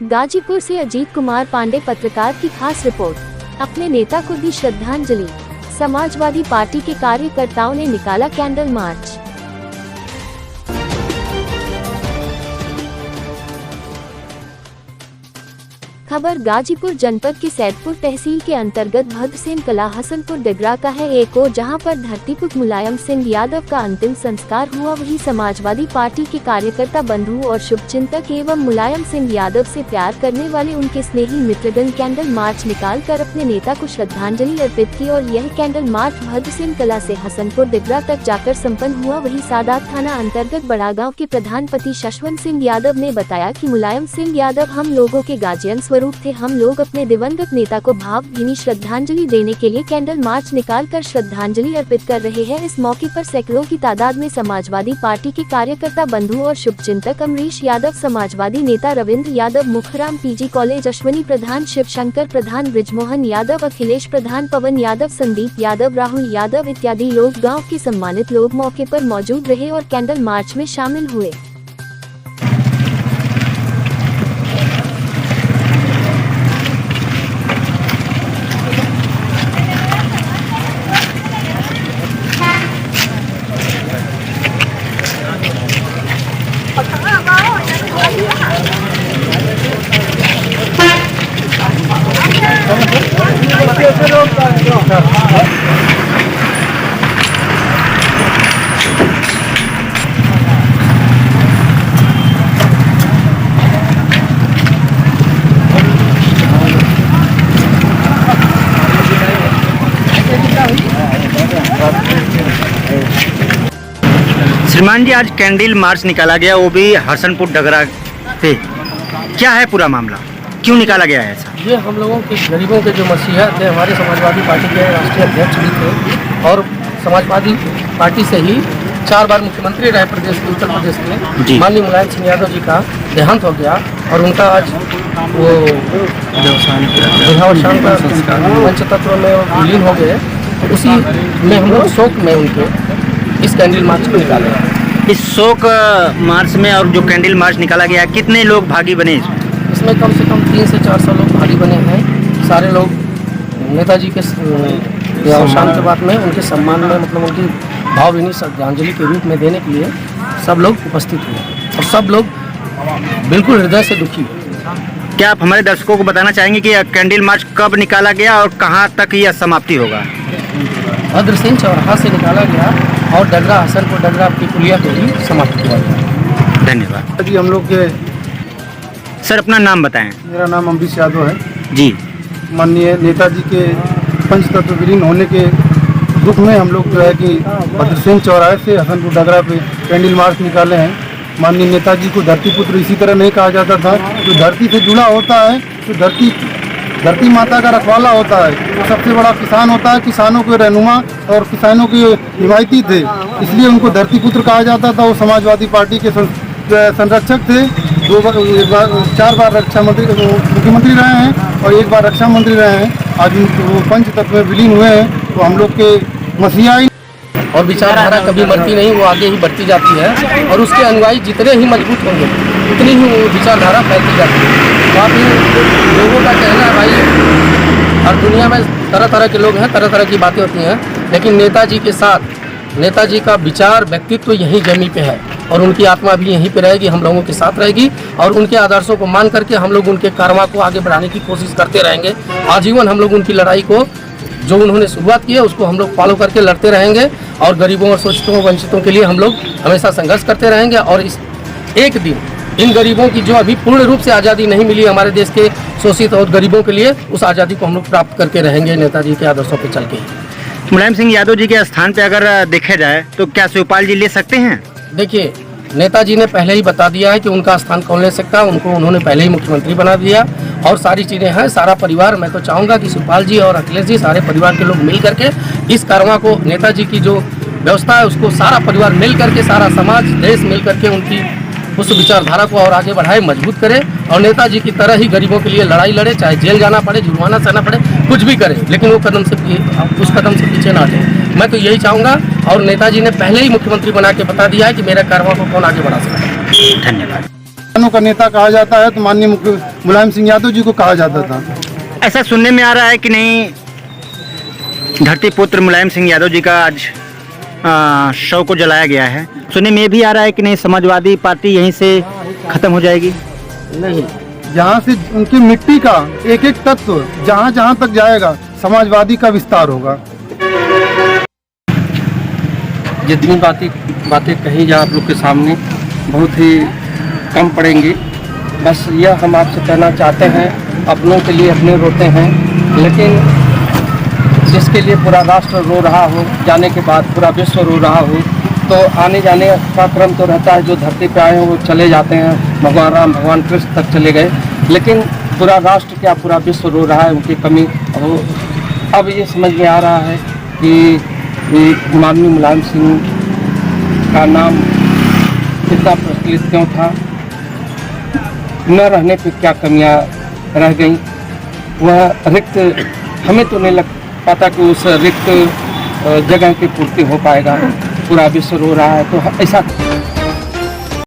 गाजीपुर से अजीत कुमार पांडे पत्रकार की खास रिपोर्ट। अपने नेता को दी श्रद्धांजलि। समाजवादी पार्टी के कार्यकर्ताओं ने निकाला कैंडल मार्च। खबर गाजीपुर जनपद के सैदपुर तहसील के अंतर्गत भद्रसेन कला हसनपुर डगरा का है। एक और जहां पर धरतीपुत्र मुलायम सिंह यादव का अंतिम संस्कार हुआ, वही समाजवादी पार्टी के कार्यकर्ता बंधु और शुभचिंतक एवं मुलायम सिंह यादव से प्यार करने वाले उनके स्नेही मित्रगण कैंडल मार्च निकाल कर अपने नेता को श्रद्धांजलि अर्पित की और यह कैंडल मार्च भद्रसेन कला से हसनपुर डगरा तक जाकर संपन्न हुआ। वही सादात थाना अंतर्गत बड़ा गाँव के प्रधानपति शशवंत सिंह यादव ने बताया कि मुलायम सिंह यादव हम लोगों के गार्जियन स्वरूप थे। हम लोग अपने दिवंगत नेता को भावभीनी श्रद्धांजलि देने के लिए कैंडल मार्च निकालकर श्रद्धांजलि अर्पित कर रहे हैं। इस मौके पर सैकड़ों की तादाद में समाजवादी पार्टी के कार्यकर्ता बंधु और शुभचिंतक अमरीश यादव, समाजवादी नेता रविंद्र यादव, मुखराम पीजी कॉलेज अश्वनी प्रधान, शिवशंकर प्रधान, ब्रिजमोहन यादव, अखिलेश प्रधान, पवन यादव, संदीप यादव, राहुल यादव इत्यादि लोग, गाँव के सम्मानित लोग मौके पर मौजूद रहे और कैंडल मार्च में शामिल हुए। श्रीमान जी, आज कैंडल मार्च निकाला गया, वो भी हसनपुर डगरा पे। क्या है पूरा मामला, क्यों निकाला गया है ऐसा? ये हम लोगों के गरीबों के जो मसीहा थे, हमारे समाजवादी पार्टी के राष्ट्रीय अध्यक्ष भी थे और समाजवादी पार्टी से ही 4 बार मुख्यमंत्री रहे प्रदेश के, उत्तर प्रदेश के माननीय मुलायम सिंह यादव जी का देहांत हो गया और उनका आज वो देहावसान का पंच तत्व में विलीन हो गए। उसी में हम लोग शोक में उनके इस कैंडल मार्च को निकाले। इस शोक मार्च में और जो कैंडल मार्च निकाला गया, कितने लोग भागी बने इसमें? कम से कम 300 से 400 लोग भागी बने हैं। सारे लोग नेताजी के अवसान के बाद में उनके सम्मान में, मतलब उनकी भावभीनी श्रद्धांजलि के रूप में देने के लिए सब लोग उपस्थित हुए और सब लोग बिल्कुल हृदय से दुखी। क्या आप हमारे दर्शकों को बताना चाहेंगे कि कैंडल मार्च कब निकाला गया और कहाँ तक यह समाप्ति होगा? भद्रसेन चौराहा से निकाला गया और डगरा हसनपुर डगरा की पुलिया को ही समाप्त किया गया। धन्यवाद जी। हम लोग के सर अपना नाम बताएं। मेरा नाम अमरीश यादव है जी। माननीय नेताजी के पंचतत्व विलीन होने के दुख में हम लोग जो है कि भद्रसेन चौराहे से हसनपुर डगरा पे कैंडल मार्च निकाले हैं। माननीय नेताजी को धरती पुत्र इसी तरह नहीं कहा जाता था। जो धरती से जुड़ा होता है, तो धरती माता का रखवाला होता है, वो सबसे बड़ा किसान होता है। किसानों के रहनुमा और किसानों के हिमायती थे, इसलिए उनको धरती पुत्र कहा जाता था। वो समाजवादी पार्टी के संरक्षक थे। 4 बार रक्षा मंत्री, मुख्यमंत्री रहे हैं और 1 बार रक्षा मंत्री रहे हैं। आज वो पंच तत्व में विलीन हुए हैं, तो हम लोग के मसीहा और विचारधारा कभी मरती नहीं, वो आगे ही बढ़ती जाती है और उसके अनुयायी जितने ही मजबूत होंगे उतनी ही वो विचारधारा फैलती जाती है। काफ़ी लोगों का कहना है भाई, हर दुनिया में तरह तरह के लोग हैं, तरह तरह की बातें होती हैं, लेकिन नेताजी के साथ नेताजी का विचार व्यक्तित्व यही जमी पे है और उनकी आत्मा भी यहीं पे रहेगी, हम लोगों के साथ रहेगी और उनके आदर्शों को मान करके हम लोग उनके कर्मा को आगे बढ़ाने की कोशिश करते रहेंगे। आजीवन हम लोग उनकी लड़ाई को, जो उन्होंने शुरुआत की है, उसको हम लोग फॉलो करके लड़ते रहेंगे और गरीबों और शोषितों वंचितों के लिए हम लोग हमेशा संघर्ष करते रहेंगे। और इस एक दिन इन गरीबों की जो अभी पूर्ण रूप से आज़ादी नहीं मिली हमारे देश के शोषित और गरीबों के लिए, उस आज़ादी को हम लोग प्राप्त करके रहेंगे नेताजी के आदर्शों पर चल के। मुलायम सिंह यादव जी के स्थान पे अगर देखा जाए तो क्या शिवपाल जी ले सकते हैं? देखिए, नेताजी ने पहले ही बता दिया है कि उनका स्थान कौन ले सकता है। उनको उन्होंने पहले ही मुख्यमंत्री बना दिया और सारी चीज़ें हैं। सारा परिवार, मैं तो चाहूँगा कि शिवपाल जी और अखिलेश जी, सारे परिवार के लोग मिल करके इस कर्मा को, नेताजी की जो व्यवस्था है उसको सारा परिवार मिल करके, सारा समाज, देश मिल करके उनकी उस विचारधारा को और आगे बढ़ाए, मजबूत करे और नेताजी की तरह ही गरीबों के लिए लड़ाई लड़े, चाहे जेल जाना पड़े, जुर्माना सहना पड़े, कुछ भी करे, लेकिन वो उस कदम से पीछे ना हटे। मैं तो यही चाहूँगा और नेताजी ने पहले ही मुख्यमंत्री बना के बता दिया है कि मेरे कर्मों को कौन आगे बढ़ा सकता है। धन्यवाद। का नेता कहा जाता है तो माननीय मुलायम सिंह यादव जी को कहा जाता था। ऐसा सुनने में आ रहा है कि नहीं, धरती पुत्र मुलायम सिंह यादव जी का आज शव को जलाया गया है। सुनने में ये भी आ रहा है कि नहीं, समाजवादी पार्टी यहीं से खत्म हो जाएगी। नहीं, यहाँ से उनकी मिट्टी का एक एक तत्व जहाँ जहाँ तक जाएगा समाजवादी का विस्तार होगा। जितनी बातें कही जाए आप लोग के सामने बहुत ही कम पड़ेंगी। बस यह हम आपसे कहना चाहते हैं, अपनों के लिए अपने रोते हैं, लेकिन जिसके लिए पूरा राष्ट्र रो रहा हो, जाने के बाद पूरा विश्व रो रहा हो, तो आने जाने का क्रम तो रहता है। जो धरती पे आए हैं वो चले जाते हैं, भगवान राम भगवान कृष्ण तक चले गए, लेकिन पूरा राष्ट्र क्या पूरा विश्व रो रहा है उनकी कमी। अब ये समझ में आ रहा है कि माननीय मुलायम सिंह का नाम इतना प्रचलित क्यों था, न रहने पे क्या कमियां रह गई। वह रिक्त हमें तो नहीं लग पाता कि उस रिक्त जगह की पूर्ति हो पाएगा। पूरा विश्व रो रहा है, तो ऐसा